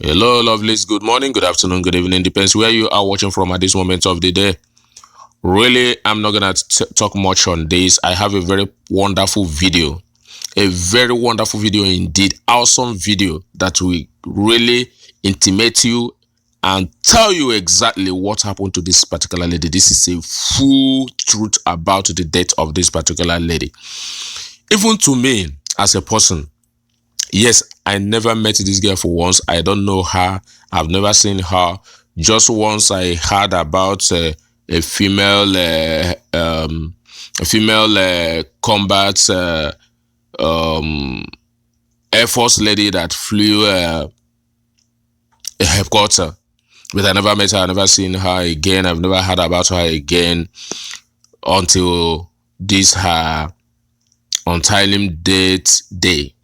Hello, lovelies. Good morning, good afternoon, good evening. Depends where you are watching from at this moment of the day. Really, I'm not gonna talk much on this. I have a very wonderful video, indeed, awesome video that will really intimate you and tell you exactly what happened to this particular lady. This is a full truth about the death of this particular lady. Even to me, as a person, yes, I never met this girl for once. I don't know her. I've never seen her. Just once I heard about a female combat Air Force lady that flew a helicopter. But I never met her. I never seen her again. I've never heard about her again until this her untimely death day.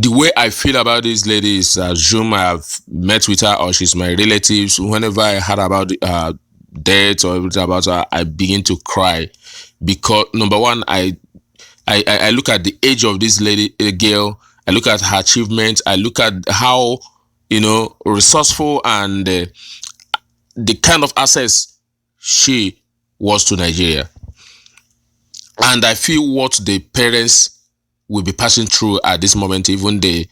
The way I feel about this lady is, assume I have met with her or she's my relatives. Whenever I heard about death or everything about her, I begin to cry because number one, I look at the age of this lady, girl. I look at her achievements. I look at how resourceful and the kind of access she was to Nigeria, and I feel what the parents will be passing through at this moment, even the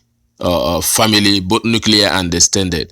family, both nuclear and extended.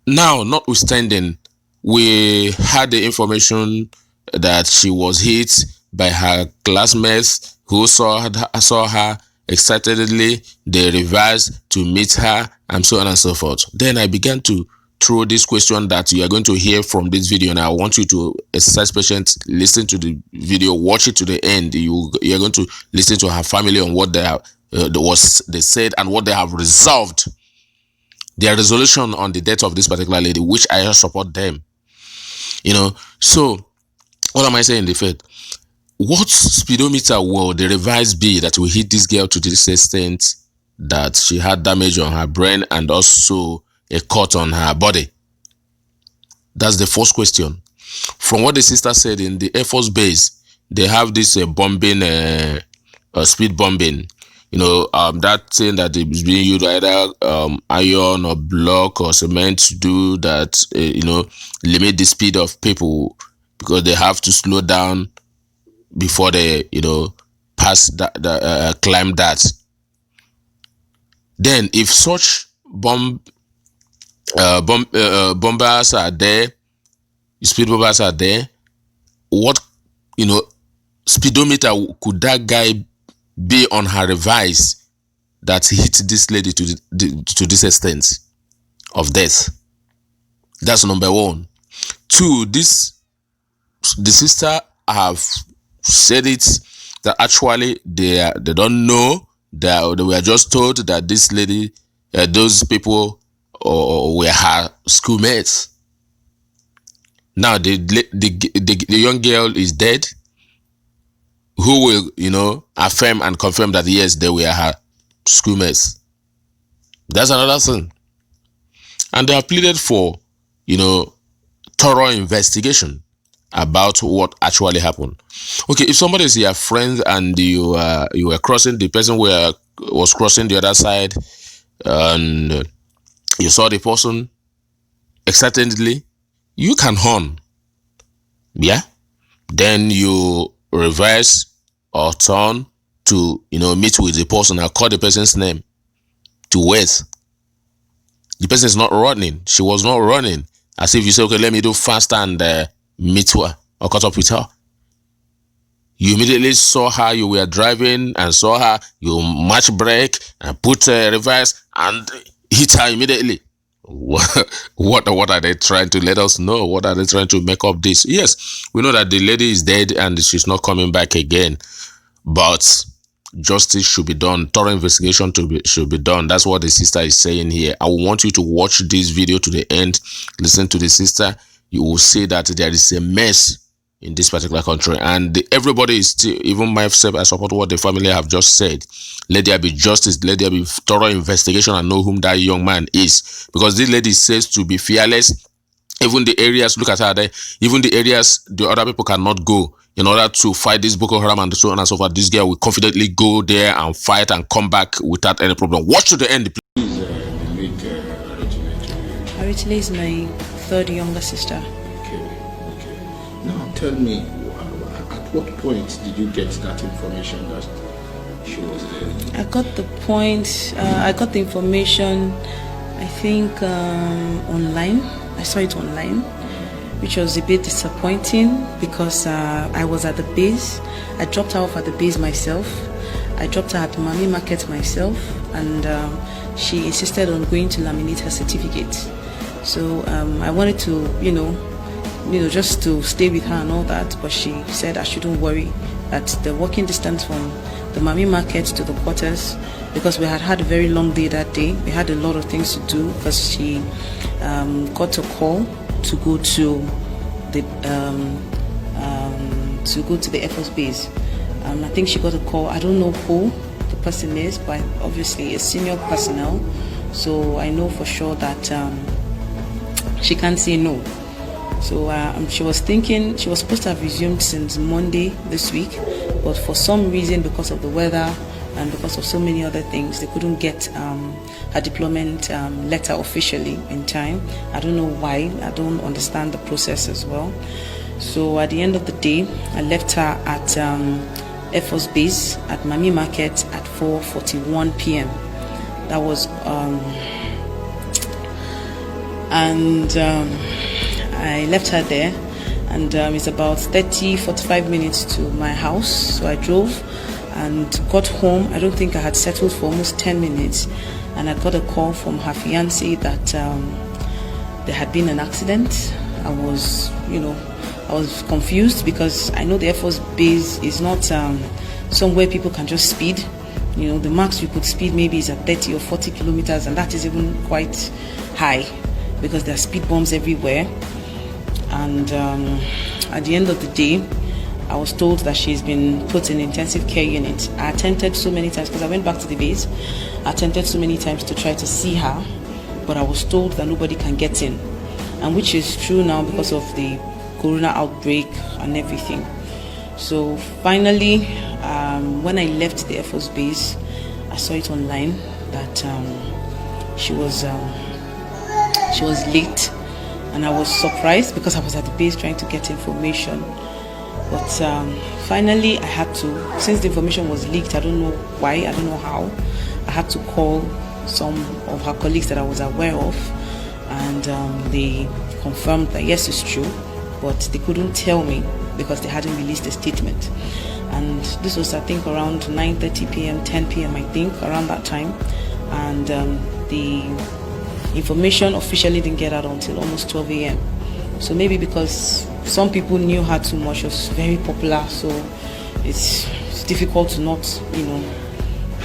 Now, notwithstanding, we had the information that she was hit by her classmates who saw her excitedly. They reversed to meet her, and so on and so forth. Then I began to throw this question that you are going to hear from this video, and I want you to exercise patience, listen to the video, watch it to the end. You are going to listen to her family on what they have they said and what they have resolved, their resolution on the death of this particular lady, which I support them. So what am I saying? The fact, what speedometer will the revise be that will hit this girl to this extent that she had damage on her brain and also a cut on her body? That's the first question. From what the sister said, in the Air Force base, they have this bombing, speed bombing. That thing that is being used, either iron or block or cement, to do that, limit the speed of people because they have to slow down before they, pass that, climb that. Then, if such bombers are there, speed bombers are there, what speedometer could that guy be on her revise that hit this lady to this extent of death? That's number one. Two, the sister have said it that actually they don't know. They were just told that this lady, those people were her schoolmates. Now the young girl is dead. Who will affirm and confirm that yes, they were her schoolmates? That's another thing. And they have pleaded for thorough investigation about what actually happened. Okay, if somebody is your friend and you were crossing, the person was crossing the other side, and you saw the person excitedly, you can horn. Yeah? Then you reverse or turn to meet with the person and call the person's name to wait. The person is not running. She was not running. As if you say, okay, let me do fast and meet her or caught up with her. You immediately saw her, you were driving and saw her, you match brake and put reverse and hit her immediately. What are they trying to let us know? What are they trying to make up this? Yes, we know that the lady is dead and she's not coming back again, but justice should be done. Thorough investigation should be done. That's what the sister is saying here. I want you to watch this video to the end. Listen to the sister. You will see that there is a mess in this particular country, and everybody is still, even myself, I support what the family have just said. Let there be justice, let there be thorough investigation and know whom that young man is, because this lady says to be fearless. Even the areas, look at her there, even the areas the other people cannot go in order to fight this Boko Haram and so on and so forth, this girl will confidently go there and fight and come back without any problem. Watch to the end, please. Arotile is my third younger sister. Okay. Now tell me, at what point did you get that information that she was there? I got the information, I think, online. I saw it online, which was a bit disappointing because I was at the base. I dropped her off at the base myself. I dropped her at the Mami Market myself, and she insisted on going to laminate her certificate. So I wanted to, just to stay with her and all that, but she said I shouldn't worry, that the walking distance from the Mami Market to the quarters, because we had a very long day that day. We had a lot of things to do because she got a call to go to the Air Force base. I think she got a call. I don't know who the person is, but obviously a senior personnel. So I know for sure that she can't say no. So she was thinking she was supposed to have resumed since Monday this week, but for some reason, because of the weather and because of so many other things, they couldn't get her deployment letter officially in time. I don't know why. I don't understand the process as well. So at the end of the day, I left her at Air Force Base at Mami Market at 4:41 p.m. That was I left her there, and it's about 45 minutes to my house. So I drove and got home. I don't think I had settled for almost 10 minutes, and I got a call from her fiancé that there had been an accident. I was confused because I know the Air Force base is not somewhere people can just speed. The max you could speed maybe is at 30 or 40 kilometers, and that is even quite high because there are speed bumps everywhere. And at the end of the day, I was told that she's been put in intensive care unit. I attempted so many times because I went back to the base. I attempted so many times to try to see her, but I was told that nobody can get in, and which is true now because of the corona outbreak and everything. So finally, when I left the Air Force base, I saw it online that she was late, and I was surprised because I was at the base trying to get information. But finally, I had to, since the information was leaked, I don't know why, I don't know how, I had to call some of her colleagues that I was aware of, and they confirmed that yes, it's true, but they couldn't tell me because they hadn't released a statement. And this was, I think, around 9:30 p.m., 10 p.m., I think, around that time. And the information officially didn't get out until almost 12 a.m. So maybe because some people knew her too much, she was very popular, so it's difficult to not,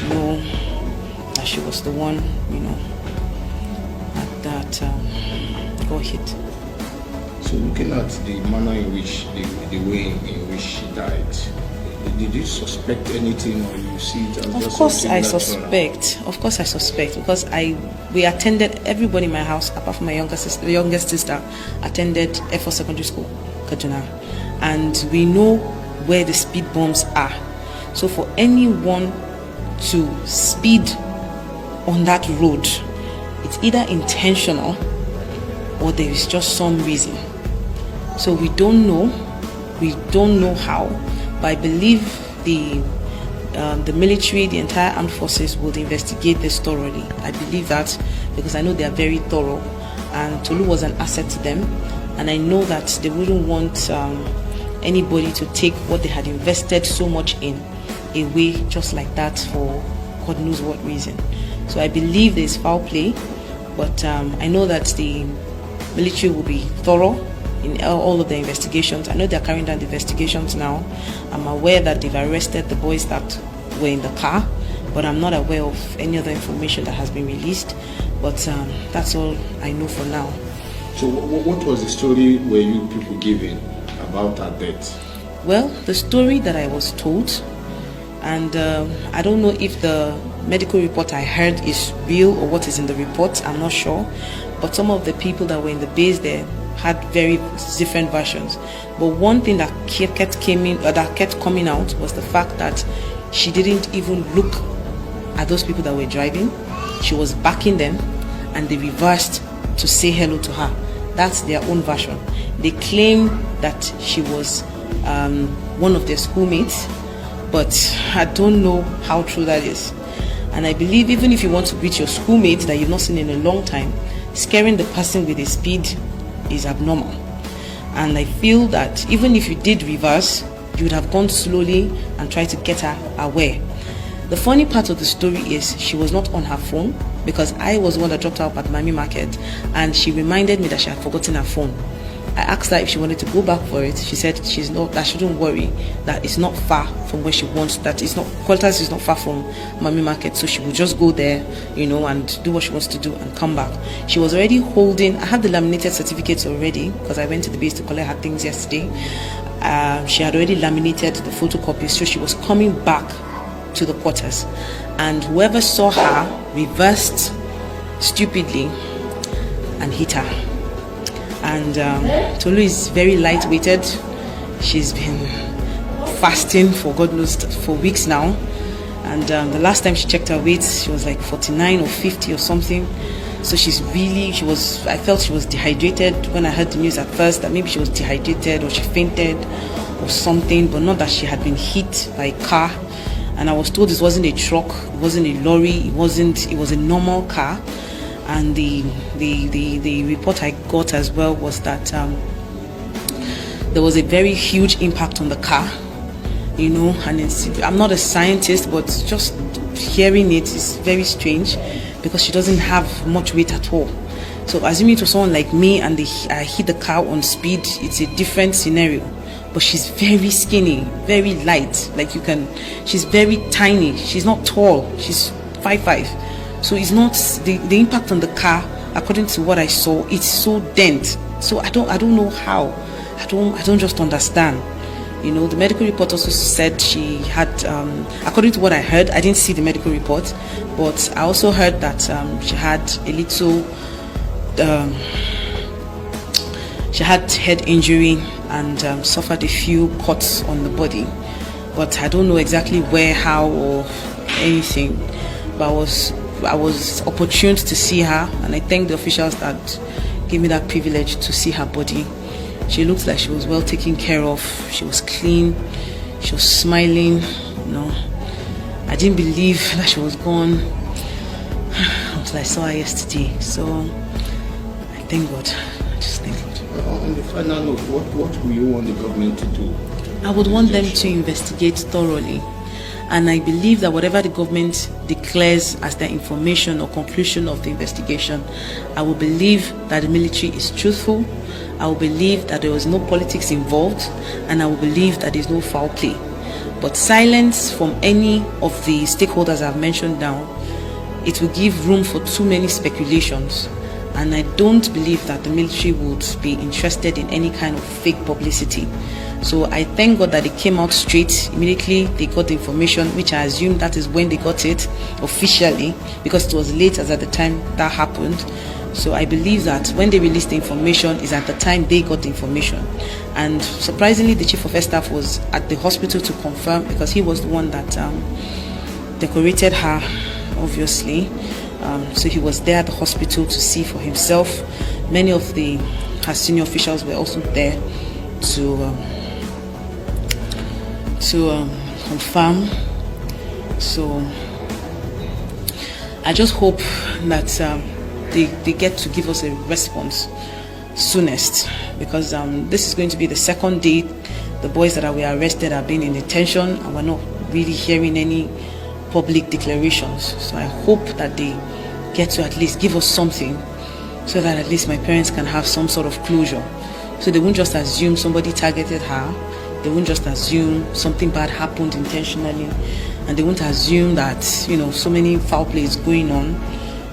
know that she was the one, that got hit. So looking at the manner in which, the way in which she died, did you suspect anything, or you see it as just Of course I suspect because we attended, everybody in my house apart from my youngest sister attended Air Force Secondary School, Kaduna, and we know where the speed bumps are. So for anyone to speed on that road, it's either intentional or there is just some reason. So we don't know how, but I believe the military, the entire armed forces will investigate this thoroughly. I believe that because I know they are very thorough, and Tolu was an asset to them, and I know that they wouldn't want anybody to take what they had invested so much in away just like that for God knows what reason. So I believe there is foul play, but I know that the military will be thorough in all of the investigations. I know they're carrying out the investigations now. I'm aware that they've arrested the boys that were in the car, but I'm not aware of any other information that has been released. But that's all I know for now. So what was the story were you people giving about her death? Well, the story that I was told, and I don't know if the medical report I heard is real or what is in the report, I'm not sure, but some of the people that were in the base there had very different versions. But one thing that kept coming out was the fact that she didn't even look at those people that were driving. She was backing them, and they reversed to say hello to her. That's their own version. They claim that she was one of their schoolmates, but I don't know how true that is. And I believe even if you want to greet your schoolmate that you've not seen in a long time, scaring the person with a speed is abnormal. And I feel that even if you did reverse, you would have gone slowly and tried to get her aware. The funny part of the story is she was not on her phone, because I was the one that dropped her up at Miami Market, and she reminded me that she had forgotten her phone. I asked her if she wanted to go back for it. She said she's not, that shouldn't worry, that it's not far from where she wants, that it's not, Qualtas is not far from Miami Market, so she will just go there, and do what she wants to do and come back. She was already holding, I have the laminated certificates already, because I went to the base to collect her things yesterday. She had already laminated the photocopies, so she was coming back to the quarters, and whoever saw her reversed stupidly and hit her. And Tolu is very light-weighted. She's been fasting for God knows for weeks now, and the last time she checked her weight, she was like 49 or 50 or something. So I felt she was dehydrated when I heard the news at first, that maybe she was dehydrated or she fainted or something, but not that she had been hit by a car. And I was told this wasn't a truck, it wasn't a lorry, it was a normal car. And the report I got as well was that there was a very huge impact on the car, and I'm not a scientist, but just hearing it is very strange, because she doesn't have much weight at all. So assuming to someone like me and I hit the car on speed, it's a different scenario. But she's very skinny, very light, she's very tiny, she's not tall, she's 5'5". So it's not the impact on the car, according to what I saw, it's so dent. So I don't know how. I don't just understand. The medical report also said she had, according to what I heard, I didn't see the medical report, but I also heard that she had a little, she had head injury and suffered a few cuts on the body. But I don't know exactly where, how, or anything. But I was opportune to see her, and I thank the officials that gave me that privilege to see her body. She looked like she was well taken care of. She was clean. She was smiling. I didn't believe that she was gone until I saw her yesterday. So I thank God. I just thank God. On the final note, what will you want the government to do? I would want them to investigate thoroughly. And I believe that whatever the government declares as their information or conclusion of the investigation, I will believe that the military is truthful. I will believe that there was no politics involved, and I will believe that there is no foul play. But silence from any of the stakeholders I've mentioned now, it will give room for too many speculations. And I don't believe that the military would be interested in any kind of fake publicity. So I thank God that they came out straight. Immediately they got the information, which I assume that is when they got it officially, because it was late as at the time that happened. So I believe that when they released the information is at the time they got the information. And surprisingly, the chief of air staff was at the hospital to confirm, because he was the one that decorated her, obviously. So he was there at the hospital to see for himself. Many of her senior officials were also there to confirm. So I just hope that they get to give us a response soonest, because this is going to be the second day the boys that were arrested have been in detention, and we're not really hearing any public declarations. So I hope that they get to at least give us something, so that at least my parents can have some sort of closure, so they won't just assume somebody targeted her, they won't just assume something bad happened intentionally, and they won't assume that so many foul play is going on,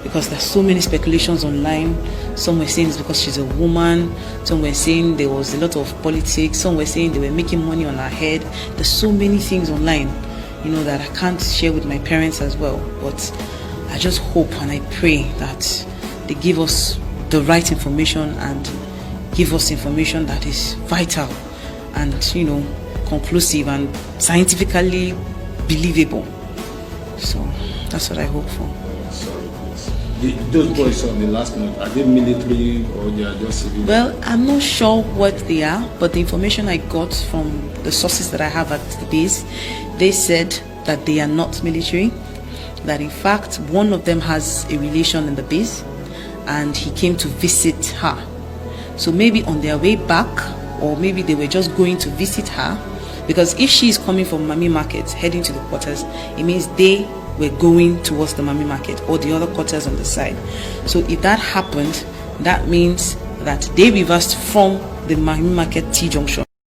because there's so many speculations online. Some were saying it's because she's a woman, some were saying there was a lot of politics, some were saying they were making money on her head. There's so many things online that I can't share with my parents as well. But I just hope and I pray that they give us the right information, and give us information that is vital and conclusive and scientifically believable. So that's what I hope for. Sorry, please. Those boys on the last note, are they military or they are just civil? Well, I'm not sure what they are, but the information I got from the sources that I have at the base, they said that they are not military, that in fact one of them has a relation in the base and he came to visit her. So maybe on their way back, or maybe they were just going to visit her, because if she is coming from Mami Market heading to the quarters, it means they were going towards the Mami Market or the other quarters on the side. So if that happened, that means that they reversed from the Mami Market T junction